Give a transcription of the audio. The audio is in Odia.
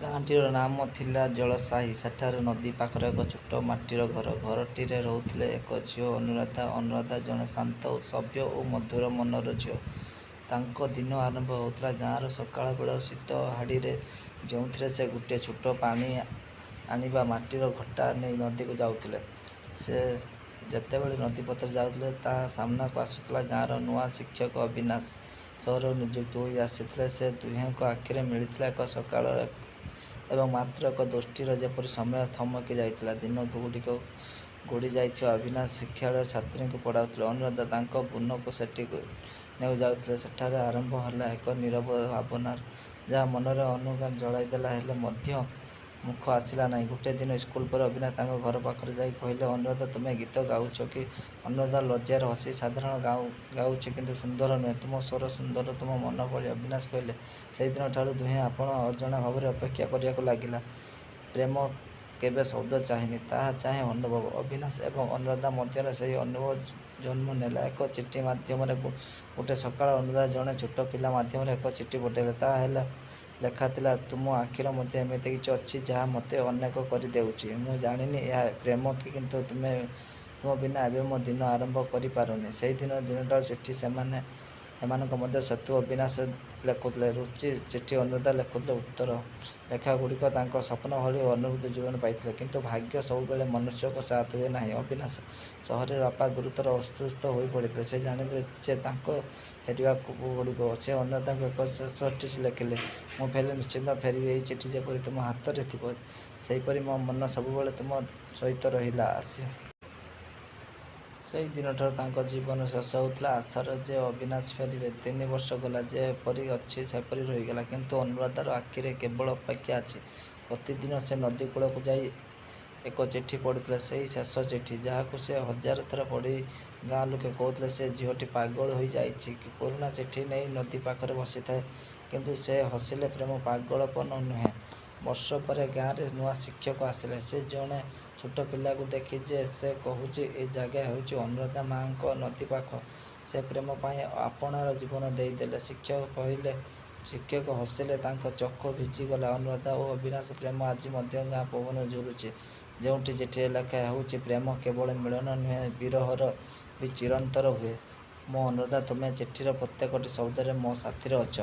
ଗାଁଟିର ନାମ ଥିଲା ଜଳସାହି। ସେଠାରେ ନଦୀ ପାଖରେ ଏକ ଛୋଟ ମାଟିର ଘର। ଘରଟିରେ ରହୁଥିଲେ ଏକ ଝିଅ ଅନୁରାଧା। ଅନୁରାଧା ଜଣେ ଶାନ୍ତ, ସଭ୍ୟ ଓ ମଧୁର ମନର ଝିଅ। ତାଙ୍କ ଦିନ ଆରମ୍ଭ ହେଉଥିଲା ଗାଁର ସକାଳ ବେଳ ଶୀତ ହାଡ଼ିରେ, ଯେଉଁଥିରେ ସେ ଗୋଟିଏ ଛୋଟ ପାଣି ଆଣିବା ମାଟିର ଘଟା ନେଇ ନଦୀକୁ ଯାଉଥିଲେ। ସେ ଯେତେବେଳେ ନଦୀପଥରେ ଯାଉଥିଲେ, ତା ସାମ୍ନାକୁ ଆସୁଥିଲା ଗାଁର ନୂଆ ଶିକ୍ଷକ ଅବିନାଶ। ସହରରୁ ନିଯୁକ୍ତ ହୋଇ ଆସିଥିଲେ ସେ। ଦୁହେଁଙ୍କ ଆଖିରେ ମିଳିଥିଲା ଏକ ସକାଳ ଏବଂ ମାତ୍ର ଏକ ଦୃଷ୍ଟିର ଯେପରି ସମୟ ଥମକି ଯାଇଥିଲା। ଦିନଗୁଡ଼ିକ ଗଡ଼ି ଯାଇଥିବା ଅବିନାଶ ଶିକ୍ଷାଳୟରେ ଛାତ୍ରୀଙ୍କୁ ପଢ଼ାଉଥିଲେ। ଅନୁରାଧା ତାଙ୍କ ବୁନକୁ ସେଠିକୁ ନେଇ ଯାଉଥିଲେ। ସେଠାରେ ଆରମ୍ଭ ହେଲା ଏକ ନୀରବ ଭାବନା, ଯାହା ମନରେ ଅନୁଗାନ ଜଳାଇଦେଲା, ହେଲେ ମଧ୍ୟ ମୁଖ ଆସିଲା ନାହିଁ। ଗୋଟିଏ ଦିନ ସ୍କୁଲ ପରେ ଅବିନାଶ ତାଙ୍କ ଘର ପାଖରେ ଯାଇ କହିଲେ, ଅନୁରାଧା, ତୁମେ ଗୀତ ଗାଉଛ କି? ଅନୁରାଧା ଲଜ୍ଜାରେ ହସି, ସାଧାରଣ ଗାଉଛି, କିନ୍ତୁ ସୁନ୍ଦର ନୁହେଁ। ତୁମ ସ୍ୱର ସୁନ୍ଦର, ତୁମ ମନ ଭଳି। ଅବିନାଶ କହିଲେ, ସେହିଦିନଠାରୁ ଦୁହେଁ ଆପଣା ଅଜଣା ଭାବରେ ଅପେକ୍ଷା କରିବାକୁ ଲାଗିଲା। ପ୍ରେମ କେବେ ଶବ୍ଦ ଚାହେଁନି, ତାହା ଚାହେଁ ଅନୁଭବ। ଅବିନାଶ ଏବଂ ଅନୁରାଧା ମଧ୍ୟରେ ସେହି ଅନୁଭବ ଜନ୍ମ ନେଲା ଏକ ଚିଠି ମାଧ୍ୟମରେ। ଗୋଟିଏ ସକାଳେ ଅନୁରାଧା ଜଣେ ଛୋଟ ପିଲା ମାଧ୍ୟମରେ ଏକ ଚିଠି ପଠାଇଲେ। ତାହା ଲେଖାଥିଲା, ତୁମ ଆଖିର ମଧ୍ୟ ଏମିତି କିଛି ଅଛି ଯାହା ମୋତେ ଅନେକ କରିଦେଉଛି। ମୁଁ ଜାଣିନି ଏହା ପ୍ରେମ କି, କିନ୍ତୁ ତୁମ ବିନା ଏବେ ମୋ ଦିନ ଆରମ୍ଭ କରିପାରୁନି। ସେହିଦିନ ଦିନଟାର ଚିଠି ଏମାନଙ୍କ ମଧ୍ୟରେ ସେତୁ। ଅବିନାଶ ଲେଖୁଥିଲେ ଚିଠି, ଅନୁରାଧା ଲେଖୁଥିଲେ ଉତ୍ତର। ଲେଖାଗୁଡ଼ିକ ତାଙ୍କ ସ୍ୱପ୍ନ ଭଳି ଅନୁଭୂତି ଜୀବନ ପାଇଥିଲା। କିନ୍ତୁ ଭାଗ୍ୟ ସବୁବେଳେ ମନୁଷ୍ୟଙ୍କ ସାଥ ହୁଏ ନାହିଁ। ଅବିନାଶ ସହରରେ ବାପା ଗୁରୁତର ଅସୁସ୍ଥ ହୋଇ ପଡ଼ିଥିଲେ। ସେ ଜାଣିଥିଲେ ଯେ ତାଙ୍କୁ ଫେରିବାକୁ ପଡ଼ିବ। ସେ ଅନୁରାଧାଙ୍କୁ ଏକ ଚିଠି ଲେଖିଲେ, ମୁଁ ଫେରିଲେ ନିଶ୍ଚିତ ଫେରିବି। ଏହି ଚିଠି ଯେପରି ତୁମ ହାତରେ ଥିବ, ସେହିପରି ମୋ ମନ ସବୁବେଳେ ତୁମ ସହିତ ରହିଲା। ଆସି ସେହି ଦିନଠାରୁ ତାଙ୍କ ଜୀବନ ଶେଷ ହେଉଥିଲା ଆଶାରେ ଯେ ଅବିନାଶ ଫେରିବେ। 3 ବର୍ଷ ଗଲା। ଯେପରି ଅଛି ସେପରି ରହିଗଲା। କିନ୍ତୁ ଅନୁରାଧାର ଆଖିରେ କେବଳ ଅପେକ୍ଷା ଅଛି। ପ୍ରତିଦିନ ସେ ନଦୀ କୂଳକୁ ଯାଇ ଏକ ଚିଠି ପଢ଼ୁଥିଲା, ସେହି ଶେଷ ଚିଠି, ଯାହାକୁ ସେ ହଜାର ଥର ପଢ଼ି ଗାଁ ଲୋକେ କହୁଥିଲେ ସେ ଝିଅଟି ପାଗଳ ହୋଇଯାଇଛି। ପୁରୁଣା ଚିଠି ନେଇ ନଦୀ ପାଖରେ ବସିଥାଏ, କିନ୍ତୁ ସେ ହସିଲେ, ପ୍ରେମ ପାଗଳପନ ନୁହେଁ। ବର୍ଷ ପରେ ଗାଁରେ ନୂଆ ଶିକ୍ଷକ ଆସିଲେ। ସେ ଜଣେ ଛୋଟ ପିଲାକୁ ଦେଖି ସେ କହୁଛି, ଏ ଜାଗା ହେଉଛି ଅନୁରାଧା ମା'ଙ୍କ ନଦୀ ପାଖ। ସେ ପ୍ରେମ ପାଇଁ ଆପଣାର ଜୀବନ ଦେଇଦେଲେ। ଶିକ୍ଷକ ହସିଲେ, ତାଙ୍କ ଚକ୍ଷୁ ଭିଜିଗଲା। ଅନୁରାଧା ଓ ଅବିନାଶ ପ୍ରେମ ଆଜି ମଧ୍ୟ ଗାଁ ପବନରେ ଝୁଲୁଛି। ଯେଉଁଠି ଚିଠିରେ ଲେଖା ହେଉଛି, ପ୍ରେମ କେବଳ ମିଳନ ନୁହେଁ, ବିରହର ବି ଚିରନ୍ତନ ହୁଏ। ମୋ ଅନୁରାଧା, ତୁମେ ଚିଠିର ପ୍ରତ୍ୟେକଟି ଶବ୍ଦରେ ମୋ ସାଥୀରେ ଅଛ।